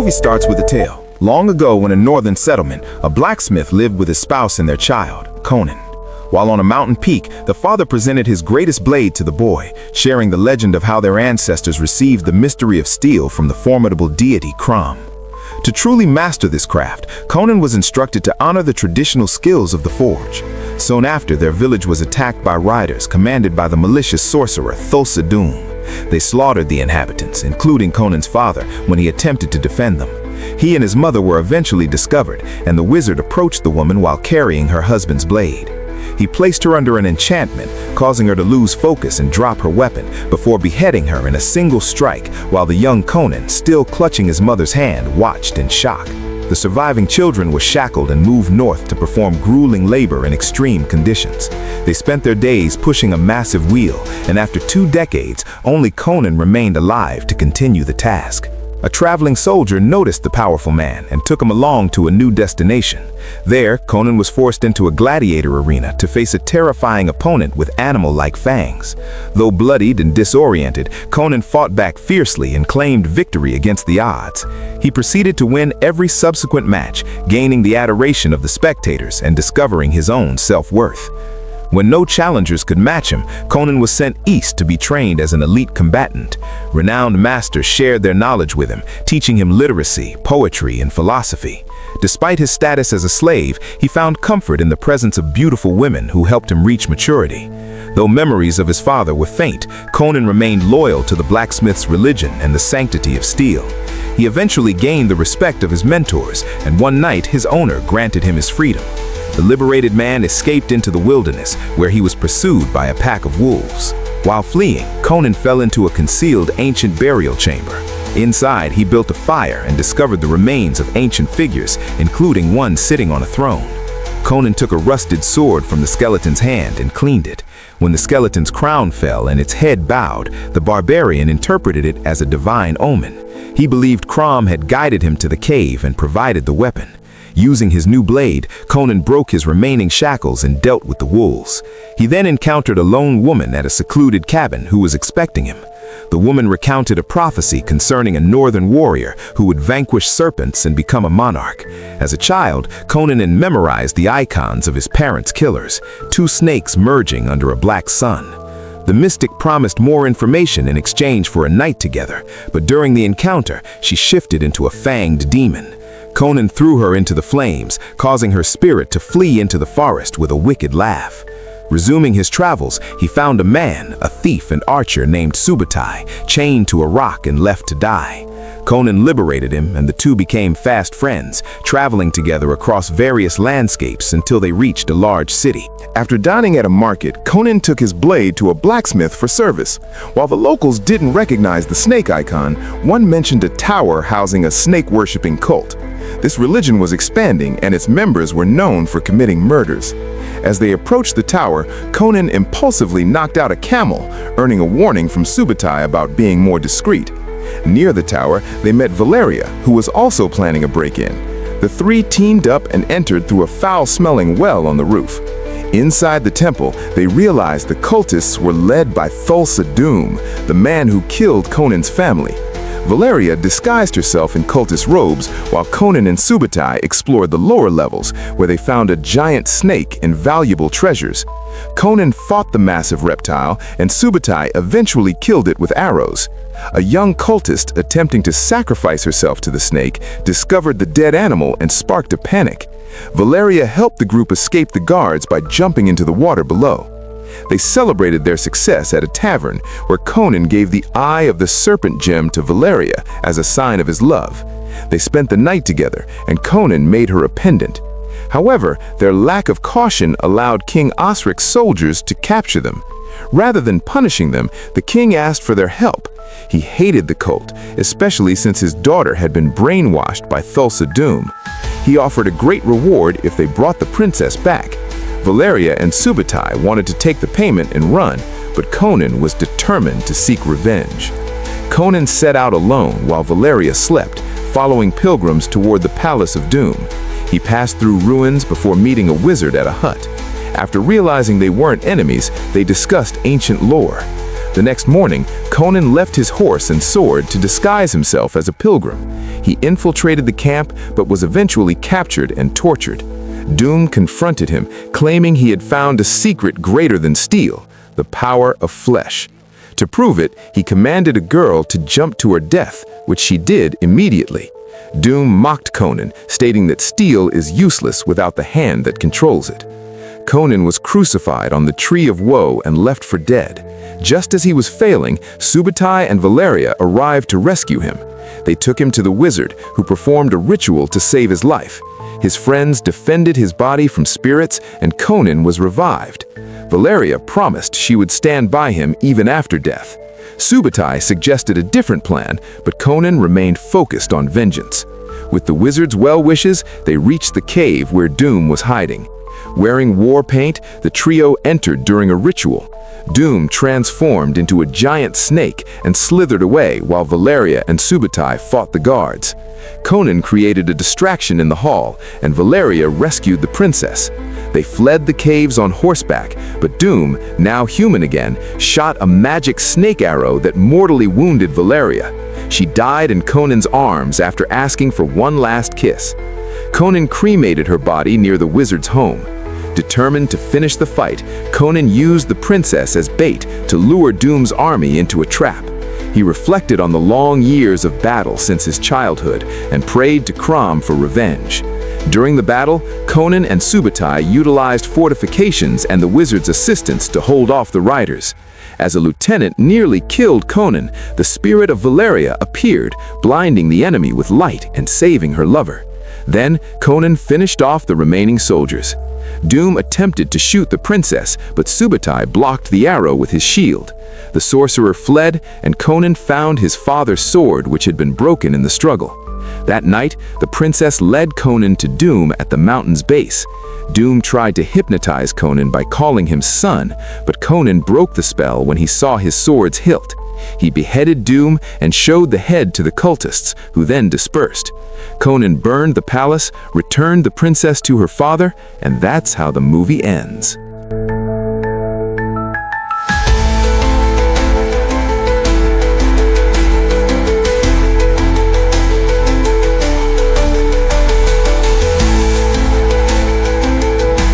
movie starts with a tale. Long ago in a northern settlement, a blacksmith lived with his spouse and their child, Conan. While on a mountain peak, the father presented his greatest blade to the boy, sharing the legend of how their ancestors received the mystery of steel from the formidable deity Crom. To truly master this craft, Conan was instructed to honor the traditional skills of the forge. Soon after, their village was attacked by riders commanded by the malicious sorcerer Thulsa. They slaughtered the inhabitants, including Conan's father, when he attempted to defend them. He and his mother were eventually discovered, and the wizard approached the woman while carrying her husband's blade. He placed her under an enchantment, causing her to lose focus and drop her weapon before beheading her in a single strike, while the young Conan, still clutching his mother's hand, watched in shock. The surviving children were shackled and moved north to perform grueling labor in extreme conditions. They spent their days pushing a massive wheel, and after 2 decades, only Conan remained alive to continue the task. A traveling soldier noticed the powerful man and took him along to a new destination. There, Conan was forced into a gladiator arena to face a terrifying opponent with animal-like fangs. Though bloodied and disoriented, Conan fought back fiercely and claimed victory against the odds. He proceeded to win every subsequent match, gaining the adoration of the spectators and discovering his own self-worth. When no challengers could match him, Conan was sent east to be trained as an elite combatant. Renowned masters shared their knowledge with him, teaching him literacy, poetry, and philosophy. Despite his status as a slave, he found comfort in the presence of beautiful women who helped him reach maturity. Though memories of his father were faint, Conan remained loyal to the blacksmith's religion and the sanctity of steel. He eventually gained the respect of his mentors, and one night his owner granted him his freedom. The liberated man escaped into the wilderness, where he was pursued by a pack of wolves. While fleeing, Conan fell into a concealed ancient burial chamber. Inside, he built a fire and discovered the remains of ancient figures, including one sitting on a throne. Conan took a rusted sword from the skeleton's hand and cleaned it. When the skeleton's crown fell and its head bowed, the barbarian interpreted it as a divine omen. He believed Crom had guided him to the cave and provided the weapon. Using his new blade, Conan broke his remaining shackles and dealt with the wolves. He then encountered a lone woman at a secluded cabin who was expecting him. The woman recounted a prophecy concerning a northern warrior who would vanquish serpents and become a monarch. As a child, Conan memorized the icons of his parents' killers, 2 snakes merging under a black sun. The mystic promised more information in exchange for a night together, but during the encounter, she shifted into a fanged demon. Conan threw her into the flames, causing her spirit to flee into the forest with a wicked laugh. Resuming his travels, he found a man, a thief and archer named Subutai, chained to a rock and left to die. Conan liberated him, and the two became fast friends, traveling together across various landscapes until they reached a large city. After dining at a market, Conan took his blade to a blacksmith for service. While the locals didn't recognize the snake icon, one mentioned a tower housing a snake-worshipping cult. This religion was expanding, and its members were known for committing murders. As they approached the tower, Conan impulsively knocked out a camel, earning a warning from Subutai about being more discreet. Near the tower, they met Valeria, who was also planning a break-in. The 3 teamed up and entered through a foul-smelling well on the roof. Inside the temple, they realized the cultists were led by Thulsa, the man who killed Conan's family. Valeria disguised herself in cultist robes, while Conan and Subutai explored the lower levels, where they found a giant snake and valuable treasures. Conan fought the massive reptile, and Subutai eventually killed it with arrows. A young cultist attempting to sacrifice herself to the snake discovered the dead animal and sparked a panic. Valeria helped the group escape the guards by jumping into the water below. They celebrated their success at a tavern, where Conan gave the Eye of the Serpent gem to Valeria as a sign of his love. They spent the night together, and Conan made her a pendant. However, their lack of caution allowed King Osric's soldiers to capture them. Rather than punishing them, the king asked for their help. He hated the cult, especially since his daughter had been brainwashed by Thulsa. He offered a great reward if they brought the princess back. Valeria and Subutai wanted to take the payment and run, but Conan was determined to seek revenge. Conan set out alone while Valeria slept, following pilgrims toward the Palace of Doom. He passed through ruins before meeting a wizard at a hut. After realizing they weren't enemies, they discussed ancient lore. The next morning, Conan left his horse and sword to disguise himself as a pilgrim. He infiltrated the camp, but was eventually captured and tortured. Doom confronted him, claiming he had found a secret greater than steel, the power of flesh. To prove it, he commanded a girl to jump to her death, which she did immediately. Doom mocked Conan, stating that steel is useless without the hand that controls it. Conan was crucified on the Tree of Woe and left for dead. Just as he was failing, Subutai and Valeria arrived to rescue him. They took him to the wizard, who performed a ritual to save his life. His friends defended his body from spirits, and Conan was revived. Valeria promised she would stand by him even after death. Subutai suggested a different plan, but Conan remained focused on vengeance. With the wizard's well wishes, they reached the cave where Doom was hiding. Wearing war paint, the trio entered during a ritual. Doom transformed into a giant snake and slithered away while Valeria and Subutai fought the guards. Conan created a distraction in the hall, and Valeria rescued the princess. They fled the caves on horseback, but Doom, now human again, shot a magic snake arrow that mortally wounded Valeria. She died in Conan's arms after asking for one last kiss. Conan cremated her body near the wizard's home. Determined to finish the fight, Conan used the princess as bait to lure Doom's army into a trap. He reflected on the long years of battle since his childhood and prayed to Crom for revenge. During the battle, Conan and Subutai utilized fortifications and the wizard's assistance to hold off the riders. As a lieutenant nearly killed Conan, the spirit of Valeria appeared, blinding the enemy with light and saving her lover. Then, Conan finished off the remaining soldiers. Doom attempted to shoot the princess, but Subutai blocked the arrow with his shield. The sorcerer fled, and Conan found his father's sword, which had been broken in the struggle. That night, the princess led Conan to Doom at the mountain's base. Doom tried to hypnotize Conan by calling him son, but Conan broke the spell when he saw his sword's hilt. He beheaded Doom and showed the head to the cultists, who then dispersed. Conan burned the palace, returned the princess to her father, and that's how the movie ends.